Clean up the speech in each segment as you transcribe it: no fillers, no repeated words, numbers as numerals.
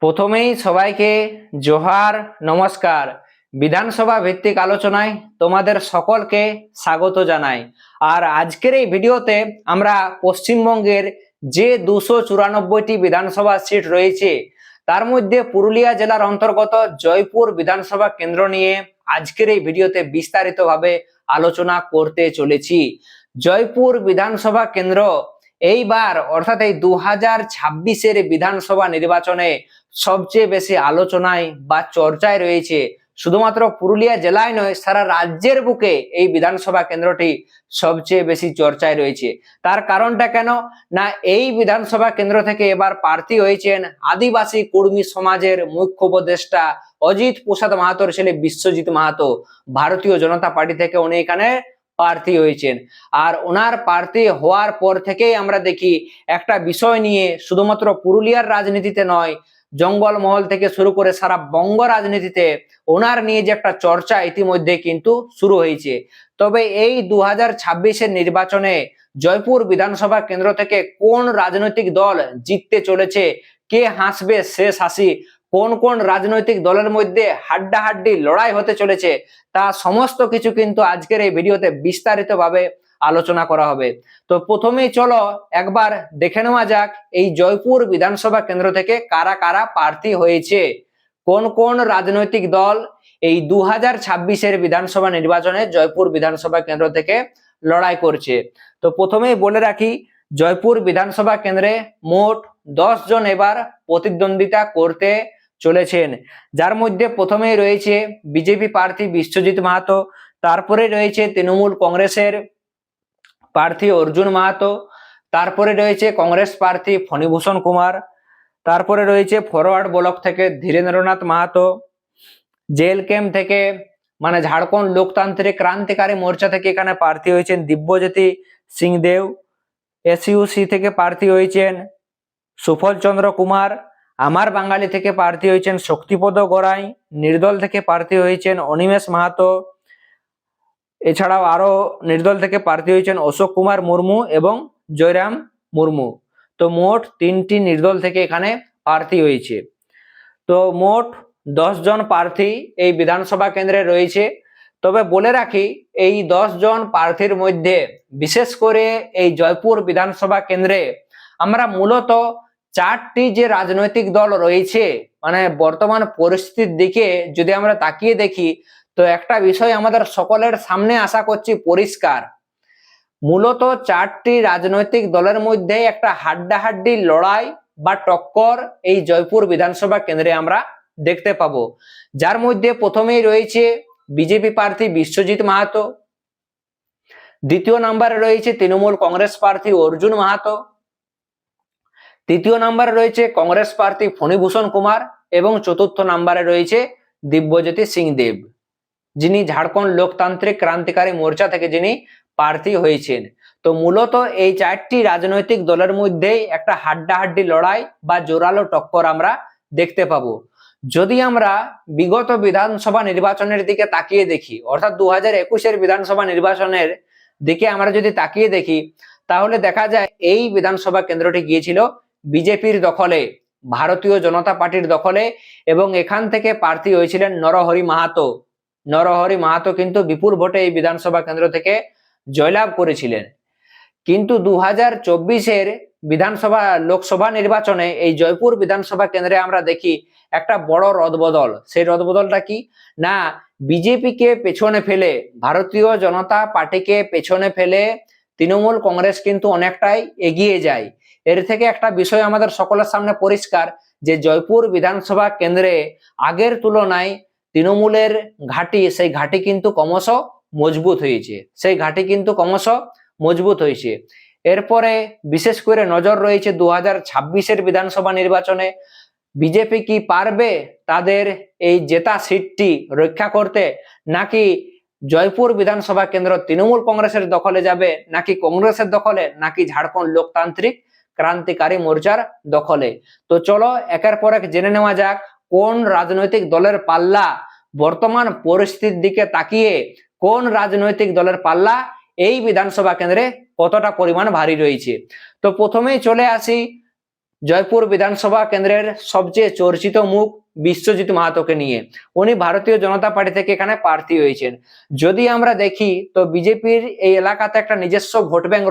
প্রথমেই সবাইকে জোহার, নমস্কার। বিধানসভা ভিত্তিক আলোচনায় তোমাদের সকলকে স্বাগত জানাই। আর আজকের এই ভিডিওতে আমরা পশ্চিমবঙ্গের যে 294টি বিধানসভা সিট রয়েছে তার মধ্যে পুরুলিয়া জেলার অন্তর্গত জয়পুর বিধানসভা কেন্দ্র নিয়ে আজকের এই ভিডিওতে বিস্তারিতভাবে আলোচনা করতে চলেছি। জয়পুর বিধানসভা কেন্দ্র এইবার অর্থাৎ এই 2026-এর বিধানসভা নির্বাচনে সবচেয়ে বেশি আলোচনায় বা চর্চায় রয়েছে। শুধুমাত্র পুরুলিয়া জেলায় নয়, সারা রাজ্যের বুকে এই বিধানসভা কেন্দ্রটি সবচেয়ে বেশি চর্চায় রয়েছে। তার কারণটা কেন না, এই বিধানসভা কেন্দ্র থেকে এবার প্রার্থী হয়েছেন আদিবাসী কুর্মী সমাজের মুখ্য উপদেষ্টা অজিত প্রসাদ মাহাতোর ছেলে বিশ্বজিৎ মাহাতো। ভারতীয় জনতা পার্টি থেকে উনি এখানে প্রার্থী হয়েছেন। আর ওনার প্রার্থী হওয়ার পর থেকেই আমরা দেখি একটা বিষয় নিয়ে শুধুমাত্র পুরুলিয়ার রাজনীতিতে নয়, জঙ্গলমহল থেকে শুরু করে সারা বঙ্গ রাজনীতিতে ওনার নিয়ে যে একটা চর্চা ইতিমধ্যে কিন্তু শুরু হয়েছে। তবে এই 2026-এর নির্বাচনে জয়পুর বিধানসভা কেন্দ্র থেকে কোন রাজনৈতিক দল জিততে চলেছে, কে হাসবে শেষ হাসি, কোন কোন রাজনৈতিক দলের মধ্যে হাড্ডাহাড্ডি লড়াই হতে চলেছে, তা সমস্ত কিছু কিন্তু আজকের এই ভিডিওতে বিস্তারিতভাবে আলোচনা করা হবে। তো প্রথমেই চলো একবার দেখে নেওয়া যাক এই জয়পুর বিধানসভা কেন্দ্র থেকে কারা কারা প্রার্থী হয়েছে, কোন কোন রাজনৈতিক দল এই 2026-এর বিধানসভা নির্বাচনে জয়পুর বিধানসভা কেন্দ্র থেকে লড়াই করছে। তো প্রথমেই বলে রাখি, জয়পুর বিধানসভা কেন্দ্রে মোট 10 জন এবার প্রতিদ্বন্দ্বিতা করতে চলেছেন, যার মধ্যে প্রথমেই রয়েছে বিজেপি প্রার্থী বিশ্বজিৎ মাহাতো, তারপরে রয়েছে তৃণমূল কংগ্রেসের প্রার্থী অর্জুন মাহাতো, তারপরে রয়েছে কংগ্রেস প্রার্থী ফণীভূষণ কুমার, তারপরে রয়েছে ফরওয়ার্ড ব্লক থেকে ধীরেন্দ্রনাথ মাহাতো, জেল ক্যাম্প থেকে মানে ঝাড়খণ্ড লোকতান্ত্রিক ক্রান্তিকারী মোর্চা থেকে এখানে প্রার্থী হয়েছেন দিব্যজ্যোতি সিংদেও, এসইউসি থেকে প্রার্থী হয়েছেন সুফল চন্দ্র কুমার, আমার বাঙালি থেকে প্রার্থী হয়েছেন শক্তিপদ গড়াই, নির্দল থেকে প্রার্থী হয়েছেন অনিমেষ মাহাতো, এছাড়াও আরো নির্দল থেকে প্রার্থী হয়েছেন অশোক কুমার মুর্মু এবং জয়রাম মুর্মু। তো মোট 3টি নির্দল থেকে এখানে প্রার্থী হয়েছে। তো মোট 10 জন প্রার্থী এই বিধানসভা কেন্দ্রে রয়েছে। তবে বলে রাখি, এই 10 জন প্রার্থীর মধ্যে বিশেষ করে এই জয়পুর বিধানসভা কেন্দ্রে আমরা মূলত 4টি যে রাজনৈতিক দল রয়েছে, মানে বর্তমান পরিস্থিতির দিকে যদি আমরা তাকিয়ে দেখি, তো একটা বিষয় আমাদের সকলের সামনে আশা করছি পরিষ্কার। মূলত 4টি রাজনৈতিক দলের মধ্যে একটা হাড্ডাহাড্ডি লড়াই বা টক্কর এই জয়পুর বিধানসভা কেন্দ্রে আমরা দেখতে পাবো, যার মধ্যে প্রথমেই রয়েছে বিজেপি প্রার্থী বিশ্বজিৎ মাহাতো, দ্বিতীয় নম্বরে রয়েছে তৃণমূল কংগ্রেস প্রার্থী অর্জুন মাহাতো, তৃতীয় নম্বরে রয়েছে কংগ্রেস প্রার্থী ফণীভূষণ কুমার এবং চতুর্থ নম্বরে রয়েছে দিব্যজ্যোতি সিংদেব, যিনি ঝাড়খণ্ড লোকতান্ত্রিক ক্রান্তিকারী মোর্চা থেকে যিনি প্রার্থী হয়েছেন। তো মূলত এই 4টি রাজনৈতিক দলের মধ্যেই একটা হাড্ডাহাড্ডি লড়াই বা জোরালো টক্কর আমরা দেখতে পাবো। যদি আমরা বিগত বিধানসভা নির্বাচনের দিকে তাকিয়ে দেখি, অর্থাৎ 2021-এর বিধানসভা নির্বাচনের দিকে আমরা যদি তাকিয়ে দেখি, তাহলে দেখা যায় এই বিধানসভা কেন্দ্রটি গিয়েছিল বিজেপির দখলে, ভারতীয় জনতা পার্টির দখলে, এবং এখান থেকে প্রার্থী হয়েছিলেন নরহরি মাহাতো। নরহরি মাহাতো কিন্তু বিপুল ভোটে এই বিধানসভা কেন্দ্র থেকে জয়লাভ করেছিলেন। কিন্তু 2024-এর বিধানসভা লোকসভা নির্বাচনে এই জয়পুর বিধানসভা কেন্দ্রে আমরা দেখি একটা বড় রদবদল। সেই রদবদলটা কি না, বিজেপিকে পেছনে ফেলে, ভারতীয় জনতা পার্টিকে পেছনে ফেলে তৃণমূল কংগ্রেস কিন্তু অনেকটাই এগিয়ে যায়। এর থেকে একটা বিষয় আমাদের সকলের সামনে পরিষ্কার যে জয়পুর বিধানসভা কেন্দ্রে আগের তুলনায় তৃণমূলের ঘাঁটি, সেই ঘাঁটি কিন্তু ক্রমশ মজবুত হয়েছে, সেই ঘাঁটি কিন্তু ক্রমশ মজবুত হয়েছে। এরপরে বিশেষ করে নজর রয়েছে 2026-এর বিধানসভা নির্বাচনে বিজেপি কি পারবে তাদের এই জেতা সিটটি রক্ষা করতে, নাকি জয়পুর বিধানসভা কেন্দ্র তৃণমূল কংগ্রেসের দখলে যাবে, নাকি কংগ্রেসের দখলে, নাকি ঝাড়খণ্ড লোকতান্ত্রিক ক্রান্তিকারী মোর্চার দখলে। তো চলো একের পর এক জেনে নেওয়া যাক কোন রাজনৈতিক দলের পাল্লা বর্তমান পরিস্থিতির দিকে তাকিয়ে, কোন রাজনৈতিক দলের পাল্লা এই বিধানসভা কেন্দ্রে কতটা পরিমাণ ভারী রয়েছে। তো প্রথমেই চলে আসি জয়পুর বিধানসভা কেন্দ্রের সবচেয়ে চর্চিত মুখ বিশ্বজিৎ মাহাতোকে নিয়ে। উনি ভারতীয় জনতা পার্টি থেকে এখানে প্রার্থী হয়েছেন। যদি আমরা দেখি তো বিজেপির এই এলাকাতে একটা নিজস্ব ভোট ব্যাংক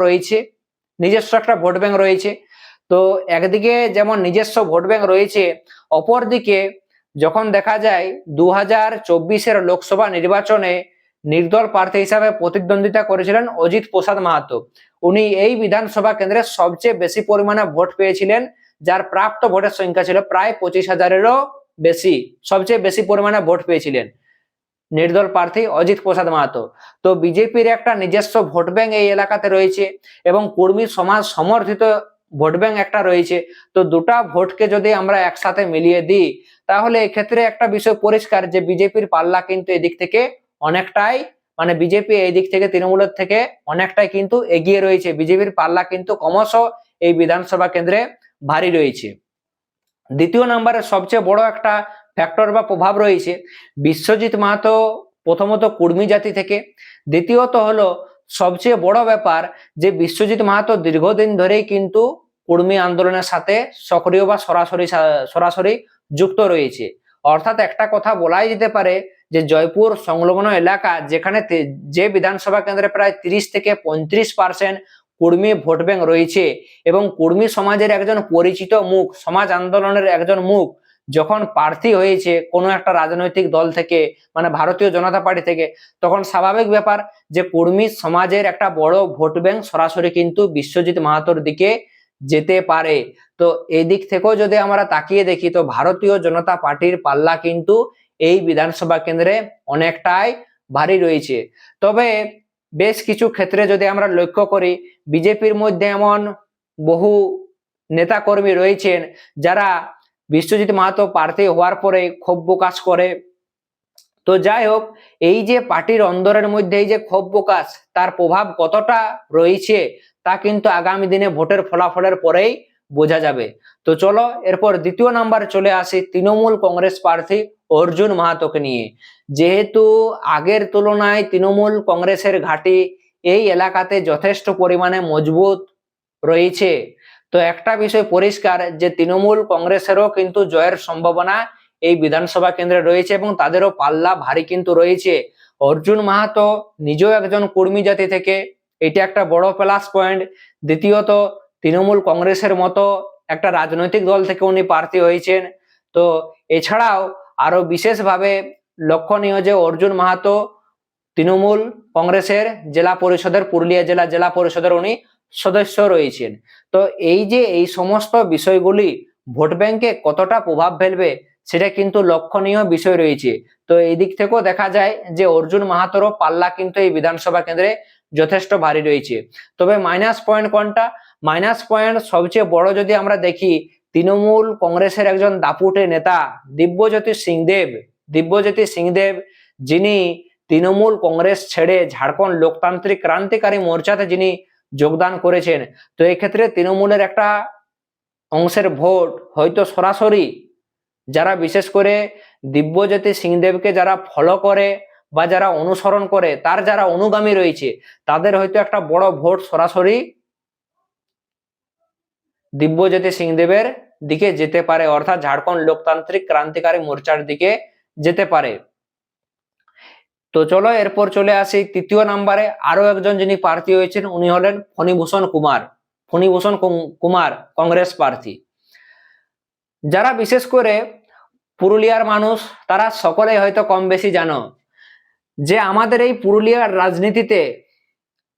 রয়েছে, তো একদিকে যেমন নিজস্ব ভোট ব্যাংক রয়েছে, অপরদিকে যখন দেখা যায় 2024-এর লোকসভা নির্বাচনে নির্দল প্রার্থী হিসাবে প্রতিদ্বন্দ্বিতা করেছিলেন অজিত প্রসাদ মাহাতো। উনি এই বিধানসভা কেন্দ্রে সবচেয়ে বেশি পরিমাণে ভোট পেয়েছিলেন, যার প্রাপ্ত ভোটের সংখ্যা ছিল প্রায় 25,000-এরও বেশি। সবচেয়ে বেশি পরিমাণে ভোট পেয়েছিলেন নির্দল প্রার্থী অজিত প্রসাদ মাহাতো। তো বিজেপির একটা নিজস্ব ভোট ব্যাংক এই এলাকাতে রয়েছে এবং কর্মী সমাজ সমর্থিত ভোট ব্যাংক একটা রয়েছে। তো দুটা ভোটকে যদি আমরা একসাথে মিলিয়ে দিই তাহলে এক্ষেত্রে একটা বিষয় পরিষ্কার যে বিজেপির পাল্লা কিন্তু এদিক থেকে অনেকটাই, মানে বিজেপি এই দিক থেকে তৃণমূলের থেকে অনেকটাই কিন্তু এগিয়ে রয়েছে। বিজেপির পাল্লা কিন্তু ক্রমশ এই বিধানসভা কেন্দ্রে ভারী রয়েছে। দ্বিতীয় নম্বরে সবচেয়ে বড় একটা ফ্যাক্টর বা প্রভাব রয়েছে বিশ্বজিৎ মাহাতো প্রথমত কুর্মী জাতি থেকে, দ্বিতীয়ত হলো সবচেয়ে বড় ব্যাপার যে বিশ্বজিৎ মাহাতো দীর্ঘদিন ধরেই কিন্তু কুর্মী আন্দোলনের সাথে সক্রিয় বা সরাসরি যুক্ত রয়েছে। অর্থাৎ একটা কথা বলাই যেতে পারে যে জয়পুর সংলগ্ন এলাকা যেখানে যে বিধানসভা কেন্দ্রে প্রায় 30 থেকে 35% কুর্মী ভোট ব্যাংক রয়েছে এবং কুর্মী সমাজের একজন পরিচিত মুখ, সমাজ আন্দোলনের একজন মুখ যখন প্রার্থী হয়েছে কোনো একটা রাজনৈতিক দল থেকে, মানে ভারতীয় জনতা পার্টি থেকে, তখন স্বাভাবিক ব্যাপার যে কুর্মী সমাজের একটা বড় ভোট ব্যাংক সরাসরি কিন্তু বিশ্বজিৎ মাহাতোর দিকে যেতে পারে। তো এই দিক থেকেও যদি আমরা তাকিয়ে দেখি তো ভারতীয় জনতা পার্টির পাল্লা কিন্তু এই বিধানসভা কেন্দ্রে অনেকটাই ভারী রয়েছে। তবে বেশ কিছু ক্ষেত্রে যদি আমরা লক্ষ্য করি বিজেপির মধ্যে এমন বহু নেতা কর্মী রয়েছেন যারা বিশ্বজিৎ মাহাতো প্রার্থী হওয়ার পরে ক্ষোভ প্রকাশ করে। তো যাই হোক, এই যে পার্টির অন্দরের মধ্যে এই যে ক্ষোভ প্রকাশ, তার প্রভাব কতটা রয়েছে তা কিন্তু আগামী দিনে ভোটের ফলাফলের পরেই বোঝা যাবে। তো চলো এরপর দ্বিতীয় নাম্বার চলে আসি তৃণমূল কংগ্রেস প্রার্থী অর্জুন মাহাতোকে নিয়ে। যেহেতু আগের তুলনায় তৃণমূল কংগ্রেসের ঘাঁটি এই এলাকাতে যথেষ্ট পরিমাণে মজবুত রয়েছে, তো একটা বিষয় পরিষ্কার যে তৃণমূল কংগ্রেসেরও কিন্তু জয়ের সম্ভাবনা এই বিধানসভা কেন্দ্রে রয়েছে এবং তাদেরও পাল্লা ভারী কিন্তু রয়েছে। অর্জুন মাহাতো নিজেও একজন কর্মী জাতি থেকে, এটা একটা বড় প্লাস পয়েন্ট। দ্বিতীয়ত তৃণমূল কংগ্রেসের মতো একটা রাজনৈতিক দল থেকে উনি প্রার্থী হয়েছেন। তো এছাড়াও আরো বিশেষভাবে লক্ষণীয় যে অর্জুন মাহাতো তৃণমূল কংগ্রেসের জেলা পরিষদের, পুরুলিয়া জেলা পরিষদের উনি সদস্য রয়েছেন। তো এই যে এই সমস্ত বিষয়গুলি ভোট ব্যাংকে কতটা প্রভাব ফেলবে সেটা কিন্তু লক্ষণীয় বিষয় রয়েছে। তো এই দিক থেকেও দেখা যায় যে অর্জুন মাহাতোরও পাল্লা কিন্তু এই বিধানসভা কেন্দ্রে যথেষ্ট ভারী রয়েছে। তবে মাইনাস পয়েন্ট কোনটা? মাইনাস পয়েন্ট সবচেয়ে বড় যদি আমরা দেখি তৃণমূল কংগ্রেসের একজন দাপুটে নেতা দিব্যজ্যোতি সিংদেব, যিনি তৃণমূল কংগ্রেস ছেড়ে ঝাড়খণ্ড লোকতান্ত্রিক ক্রান্তিকারী মোর্চাতে যিনি যোগদান করেছেন। তো এক্ষেত্রে তৃণমূলের একটা অংশের ভোট হয়তো সরাসরি যারা বিশেষ করে দিব্যজ্যোতি সিংদেবকে যারা ফলো করে বা যারা অনুসরণ করে, তার যারা অনুগামী রয়েছে, তাদের হয়তো একটা বড় ভোট সরাসরি দিব্যজ্যোতি সিংদেবের দিকে যেতে পারে, অর্থাৎ ঝাড়খণ্ড লোকতান্ত্রিক ক্রান্তিকারী মোর্চার দিকে যেতে পারে। তো চলো এরপর চলে আসি তৃতীয় নাম্বারে আরো একজন যিনি প্রার্থী হয়েছেন, উনি হলেন ফণীভূষণ কুমার কংগ্রেস প্রার্থী। যারা বিশেষ করে পুরুলিয়ার মানুষ তারা সকলেই হয়তো কম বেশি জানো যে আমাদের এই পুরুলিয়ার রাজনীতিতে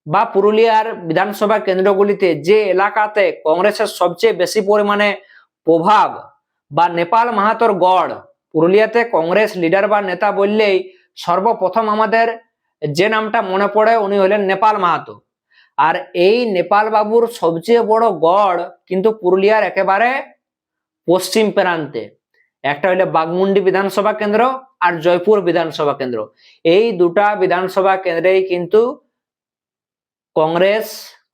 বা পুরুলিয়ার বিধানসভা কেন্দ্রগুলিতে যে এলাকাতে কংগ্রেসের সবচেয়ে বেশি পরিমাণে প্রভাব বা নেপাল মাহাতোর গড়, পুরুলিয়াতে কংগ্রেস লিডার বা নেতা বললেই সর্বপ্রথম আমাদের যে নামটা মনে পড়ে উনি হলেন নেপাল মাহাতো। আর এই নেপাল বাবুর সবচেয়ে বড় গড় কিন্তু পুরুলিয়ার একেবারে পশ্চিম প্রান্তে, একটা হইলে বাগমুন্ডি বিধানসভা কেন্দ্র আর জয়পুর বিধানসভা কেন্দ্র। এই দুটা বিধানসভা কেন্দ্রেই কিন্তু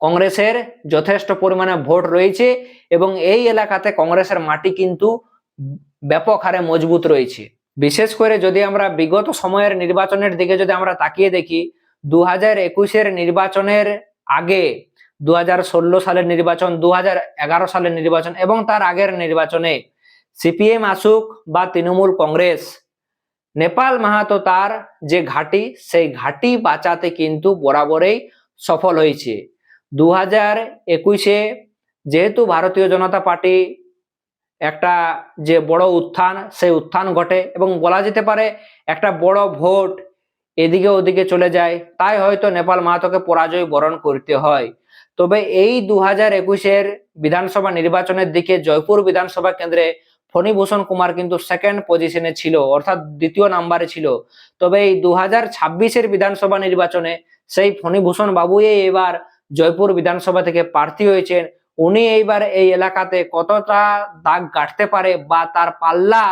কংগ্রেসের যথেষ্ট পরিমাণে ভোট রয়েছে এবং এই এলাকাতে কংগ্রেসের মাটি কিন্তু ব্যাপক হারে মজবুত রয়েছে। বিশেষ করে যদি আমরা বিগত সময়ের নির্বাচনের দিকে যদি আমরা তাকিয়ে দেখি, 2021-এর নির্বাচনের আগে 2016 সালের নির্বাচন, 2011 সালের নির্বাচন এবং তার আগের নির্বাচনে সিপিএম আসুক বা তৃণমূল কংগ্রেস, নেপাল মাহাতো তার যে ঘাঁটি সেই ঘাঁটি বাঁচাতে কিন্তু বরাবরই সফল হয়েছে। 2021-এ যেহেতু ভারতীয় জনতা পার্টি একটা যে বড় উত্থান, সেই উত্থান ঘটে এবং বলা যেতে পারে একটা বড় ভোট এদিকে ওদিকে চলে যায়, তাই হয়তো নেপাল মাহাতোকে পরাজয় বরণ করতে হয়। তবে এই 2021-এর বিধানসভা নির্বাচনের দিকে জয়পুর বিধানসভা কেন্দ্রে ফণীভূষণ কুমার কিন্তু সেকেন্ড পজিশনে ছিল, অর্থাৎ দ্বিতীয় নাম্বারে ছিল। তবে এই 2026-এর বিধানসভা নির্বাচনে সেই ফণীভূষণ বাবুই এবার জয়পুর বিধানসভা থেকে প্রার্থী হয়েছেন। উনি এইবার এই এলাকাতে কতটা দাগ কাটতে পারে বা তার পাল্লা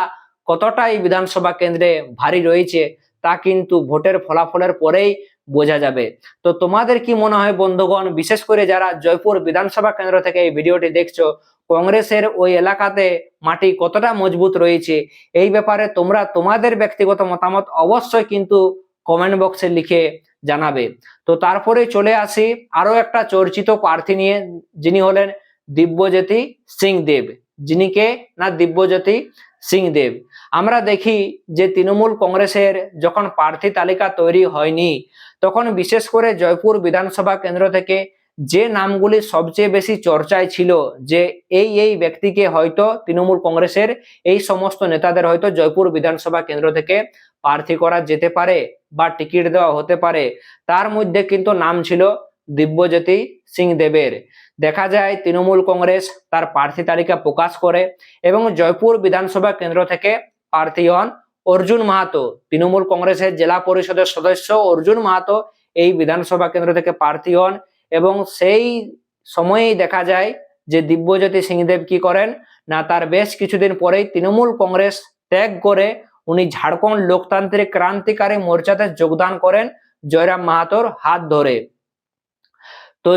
কতটা এই বিধানসভা কেন্দ্রে ভারী রয়েছে তা কিন্তু ভোটের ফলাফলের পরেই বোঝা যাবে। তো তোমাদের কি মনে হয় বন্ধুগণ, বিশেষ করে যারা জয়পুর বিধানসভা কেন্দ্র থেকে এই ভিডিওটি দেখছো, কংগ্রেসের ওই এলাকাতে মাটি কতটা মজবুত রয়েছে, এই ব্যাপারে তোমরা তোমাদের ব্যক্তিগত মতামত অবশ্যই কিন্তু কমেন্ট বক্সে লিখে জানাবে। তো তারপরে চলে আসি আরো একটা চর্চিত প্রার্থী নিয়ে, যিনি হলেন দিব্যজ্যোতি সিং দেব। যিনি কে না, দিব্যজ্যোতি সিং দেব। আমরা দেখি যে তৃণমূল কংগ্রেসের যখন প্রার্থী তালিকা তৈরি হয়নি, তখন বিশেষ করে জয়পুর বিধানসভা কেন্দ্র থেকে যে নামগুলি সবচেয়ে বেশি চর্চায় ছিল, যে এই ব্যক্তিকে হয়তো তৃণমূল কংগ্রেসের এই সমস্ত নেতাদের হয়তো জয়পুর বিধানসভা কেন্দ্র থেকে প্রার্থী করা যেতে পারে বা টিকিট দেওয়া হতে পারে, তার মধ্যে কিন্তু নাম ছিল দিব্যজ্যোতি সিং দেবের। দেখা যায় তৃণমূল কংগ্রেস তার প্রার্থী তালিকা প্রকাশ করে এবং জয়পুর বিধানসভা কেন্দ্র থেকে প্রার্থী হন অর্জুন মাহাতো। তৃণমূল কংগ্রেসের জেলা পরিষদের সদস্য অর্জুন মাহাতো এই বিধানসভা কেন্দ্র থেকে প্রার্থী হন এবং সেই সময়েই দেখা যায় যে দিব্যজ্যোতি সিং দেব কি করেন না, তার বেশ কিছুদিন পরেই তৃণমূল কংগ্রেস ত্যাগ করে উনি ঝাড়খণ্ড লোকতান্ত্রিক ক্রান্তিকারী মোর্চাতে যোগদান করেন জয়রাম মাহাতোর হাত ধরে। তো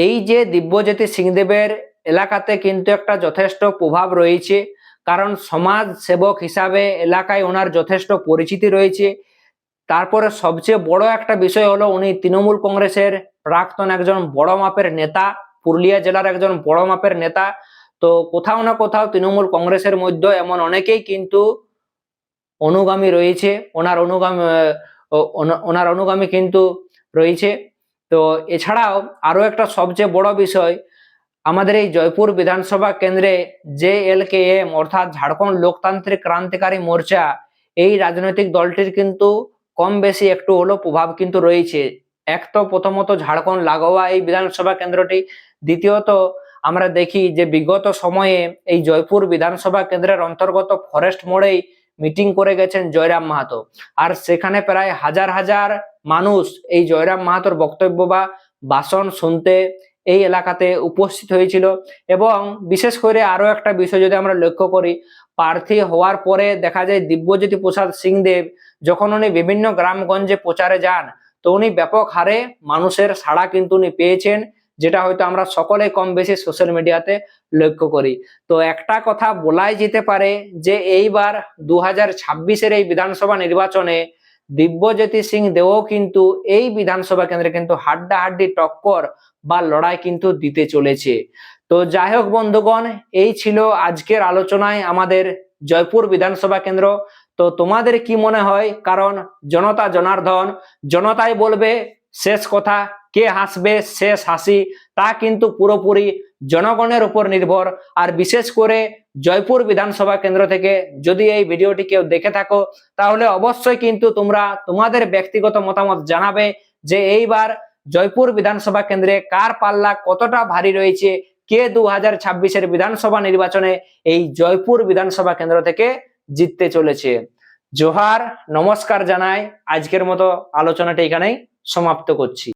এই যে দিব্যজ্যোতি সিং দেবের এলাকাতে কিন্তু একটা যথেষ্ট প্রভাব রয়েছে, কারণ সমাজ সেবক হিসাবে এলাকায় ওনার যথেষ্ট পরিচিতি রয়েছে। তারপরে সবচেয়ে বড় একটা বিষয় হলো উনি তৃণমূল কংগ্রেসের প্রাক্তন একজন বড় মাপের নেতা, পুরুলিয়া জেলার একজন বড় মাপের নেতা। তো কোথাও না কোথাও তৃণমূল কংগ্রেসের মধ্যে এমন অনেকেই কিন্তু অনুগামী রয়েছে, ওনার অনুগামী কিন্তু রয়েছে। তো এছাড়াও আরো একটা সবচেয়ে বড় বিষয়, আমাদের এই জয়পুর বিধানসভা কেন্দ্রে JLKM অর্থাৎ ঝাড়খণ্ড লোকতান্ত্রিক ক্রান্তিকারী মোর্চা, এই রাজনৈতিক দলটির কিন্তু কম বেশি একটু হলো প্রভাব কিন্তু রয়েছে। এক তো প্রথমত ঝাড়খণ্ড লাগোয়া এই বিধানসভা কেন্দ্রটি, দ্বিতীয়ত আমরা দেখি যে বিগত সময়ে এই জয়পুর বিধানসভা কেন্দ্রের অন্তর্গত ফরেস্ট মোড়েই মিটিং করে গেছেন জয়রাম মাহাতো, আর সেখানে প্রায় হাজার হাজার মানুষ এই জয়রাম মাহাতোর বক্তব্য বা ভাষণ শুনতে এই এলাকাতে উপস্থিত হয়েছিল। এবং বিশেষ করে আরো একটা বিষয় যদি আমরা লক্ষ্য করি, প্রার্থী হওয়ার পরে দেখা যায় দিব্যজ্যোতি প্রসাদ সিং দেব যখন উনি বিভিন্ন গ্রামগঞ্জে প্রচারে যান, তো উনি ব্যাপক হারে মানুষের সাড়া কিন্তু উনি পেয়েছেন, যেটা হয়তো আমরা সকলে কম বেশি সোশ্যাল মিডিয়াতে লক্ষ্য করি। তো একটা কথা বলাই যেতে পারে যে এইবার 2026-এর এই বিধানসভা নির্বাচনে দিব্যজ্যোতি সিং দেবও কিন্তু এই বিধানসভা কেন্দ্রে কিন্তু হাড্ডাহাড্ডি টক্কর বা লড়াই কিন্তু দিতে চলেছে। তো যাই হোক বন্ধুগণ, এই ছিল আজকের আলোচনায় আমাদের জয়পুর বিধানসভা কেন্দ্র। তো তোমাদের কি মনে হয়, কারণ জনতা জনার্দন, জনতাই বলবে শেষ কথা, কে হাসবে শেষ হাসি তা কিন্তু পুরোপুরি জনগণের উপর নির্ভর। আর বিশেষ করে জয়পুর বিধানসভা কেন্দ্র থেকে যদি এই ভিডিওটি কেউ দেখে থাকো, তাহলে অবশ্যই কিন্তু তোমরা তোমাদের ব্যক্তিগত মতামত জানাবে যে এইবার জয়পুর বিধানসভা কেন্দ্রে কার পাল্লা কতটা ভারী রয়েছে, কে 2026-এর বিধানসভা নির্বাচনে এই জয়পুর বিধানসভা কেন্দ্র থেকে জিততে চলেছে। জোহার, নমস্কার জানাই। আজকের মতো আলোচনাটি এখানেই সমাপ্ত করছি।